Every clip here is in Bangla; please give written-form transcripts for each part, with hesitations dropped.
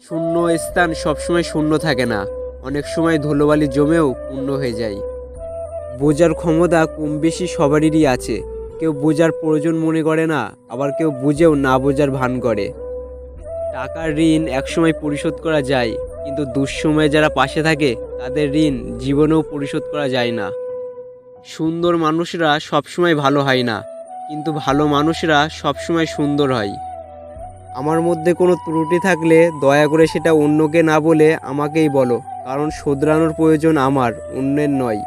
শূন্য স্থান সবসময় শূন্য থাকে না, অনেক সময় ধুলোবালি জমেও পূর্ণ হয়ে যায়। বোঝার ক্ষমতা কম বেশি সবারই আছে। কেউ বোঝার প্রয়োজন মনে করে না, আবার কেউ বুঝেও না বোঝার ভান করে। টাকার ঋণ একসময় পরিশোধ করা যায়, কিন্তু দুঃসময়ে যারা পাশে থাকে তাদের ঋণ জীবনেও পরিশোধ করা যায় না। সুন্দর মানুষরা সবসময় ভালো হয় না, কিন্তু ভালো মানুষরা সবসময় সুন্দর হয়। আমার মধ্যে কোনো ত্রুটি থাকলে দয়া করে সেটা অন্যকে না বলে আমাকেই বলো, কারণ শোধরানোর প্রয়োজন আমার, অন্যের নয়।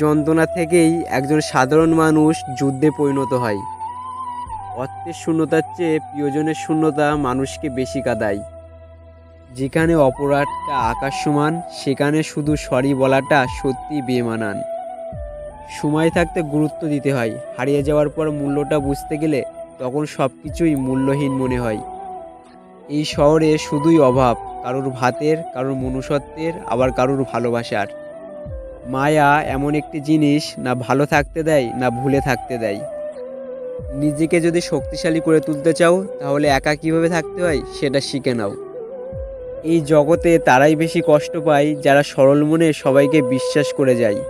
যন্ত্রণা থেকেই একজন সাধারণ মানুষ যুদ্ধে পরিণত হয়। অর্থের শূন্যতার চেয়ে প্রিয়জনের শূন্যতা মানুষকে বেশি কাঁদায়। যেখানে অপরাধটা আকাশ সমান, সেখানে শুধু সরি বলাটা সত্যি বেমানান। সময় থাকতে গুরুত্ব দিতে হয়, হারিয়ে যাওয়ার পর মূল্যটা বুঝতে গেলে তখন সব কিছুই মূল্যহীন মনে হয়। এই শহরে শুধুই অভাব, কারোর ভাতের, কারোর মনুষ্যত্বের, আবার কারোর ভালোবাসার। মায়া এমন একটি জিনিস, না ভালো থাকতে দেয় না ভুলে থাকতে দেয়। নিজেকে যদি শক্তিশালী করে তুলতে চাও, তাহলে একা কীভাবে থাকতে হয় সেটা শিখে নাও। এই জগতে তারাই বেশি কষ্ট পায় যারা সরল মনে সবাইকে বিশ্বাস করে যায়।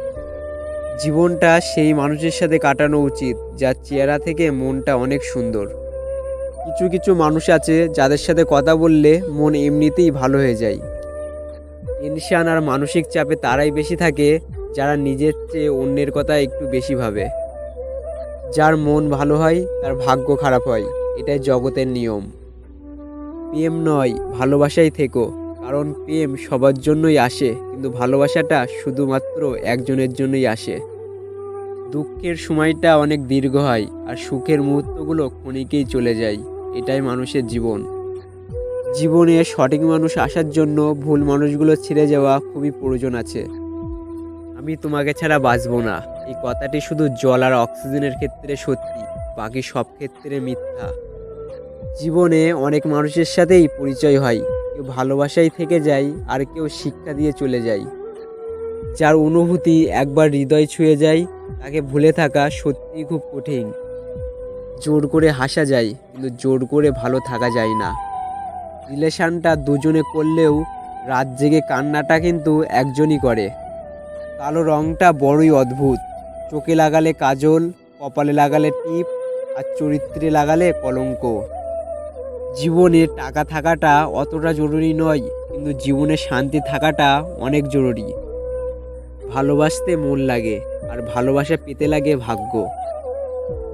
জীবনটা সেই মানুষের সাথে কাটানো উচিত যার চেহারা থেকে মনটা অনেক সুন্দর। কিছু কিছু মানুষ আছে যাদের সাথে কথা বললে মন এমনিতেই ভালো হয়ে যায়। টেনশন আর মানসিক চাপে তারাই বেশি থাকে যারা নিজের চেয়ে অন্যের কথা একটু বেশি ভাবে। যার মন ভালো হয় তার ভাগ্য খারাপ হয়, এটাই জগতের নিয়ম। প্রেম নয়, ভালোবাসাই থেকো, কারণ প্রেম সবার জন্যই আসে, কিন্তু ভালোবাসাটা শুধুমাত্র একজনের জন্যই আসে। দুঃখের সময়টা অনেক দীর্ঘ হয়, আর সুখের মুহূর্তগুলো ক্ষণিকেই চলে যায়। এটাই মানুষের জীবন। জীবনে সঠিক মানুষ আসার জন্য ভুল মানুষগুলো ছেড়ে যাওয়া খুবই প্রয়োজন আছে। আমি তোমাকে ছাড়া বাঁচবো না, এই কথাটি শুধু জল আর অক্সিজেনের ক্ষেত্রে সত্যি, বাকি সব ক্ষেত্রে মিথ্যা। জীবনে অনেক মানুষের সাথেই পরিচয় হয়, কেউ ভালোবাসাই থেকে যায় আর কেউ শিক্ষা দিয়ে চলে যায়। যার অনুভূতি একবার হৃদয় ছুঁয়ে যায় তাকে ভুলে থাকা সত্যিই খুব কঠিন। জোর করে হাসা যায়, কিন্তু জোর করে ভালো থাকা যায় না। রিলেশনটা দুজনে করলেও রাত জেগে কান্নাটা কিন্তু একজনই করে। কালো রঙটা বড়ই অদ্ভুত, চোখে লাগালে কাজল, কপালে লাগালে টিপ, আর চরিত্রে লাগালে কলঙ্ক। জীবনে টাকা থাকাটা অতটা জরুরি নয়, কিন্তু জীবনে শান্তি থাকাটা অনেক জরুরি। ভালোবাসতে মন লাগে, আর ভালোবাসা পেতে লাগে ভাগ্য।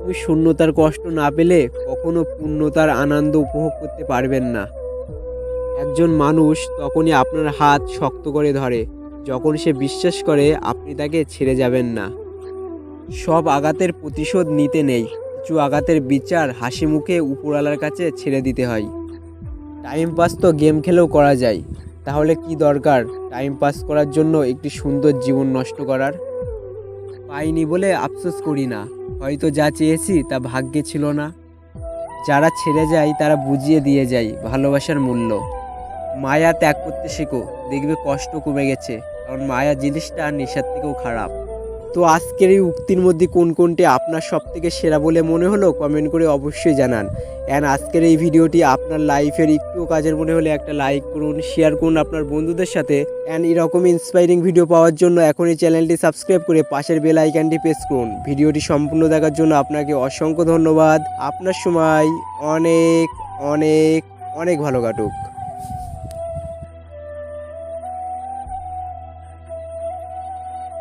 তুমি শূন্যতার কষ্ট না পেলে কখনো পূর্ণতার আনন্দ উপভোগ করতে পারবেন না। একজন মানুষ তখনই আপনার হাত শক্ত করে ধরে যখন সে বিশ্বাস করে আপনি তাকে ছেড়ে যাবেন না। সব আঘাতের প্রতিশোধ নিতে নেই, কিছু আঘাতের বিচার হাসি মুখে উপরওয়ালার কাছে ছেড়ে দিতে হয়। টাইম পাস তো গেম খেলেও করা যায়, তাহলে কি দরকার টাইম পাস করার জন্য একটি সুন্দর জীবন নষ্ট করার? পাইনি বলে আফসোস করি না, হয়তো যা চেয়েছি তা ভাগ্যে ছিল না। যারা ছেড়ে যায় তারা বুঝিয়ে দিয়ে যায় ভালোবাসার মূল্য। মায়া ত্যাগ করতে শেখো, দেখবে কষ্ট কমে গেছে, কারণ মায়া জিনিসটা নেশার থেকেও খারাপ। তো আজকের এই উক্তির মধ্যে কোন কোনটি আপনার সবথেকে সেরা বলে মনে হলো কমেন্ট করে অবশ্যই জানান। অ্যান্ড আজকের এই ভিডিওটি আপনার লাইফের একটুও কাজের মনে হলে একটা লাইক করুন, শেয়ার করুন আপনার বন্ধুদের সাথে। অ্যান্ড এরকম ইন্সপায়ারিং ভিডিও পাওয়ার জন্য এখনই চ্যানেলটি সাবস্ক্রাইব করে পাশের বেল আইকনটি প্রেস করুন। ভিডিওটি সম্পূর্ণ দেখার জন্য আপনাকে অসংখ্য ধন্যবাদ। আপনার সময় অনেক অনেক অনেক ভালো কাটুক।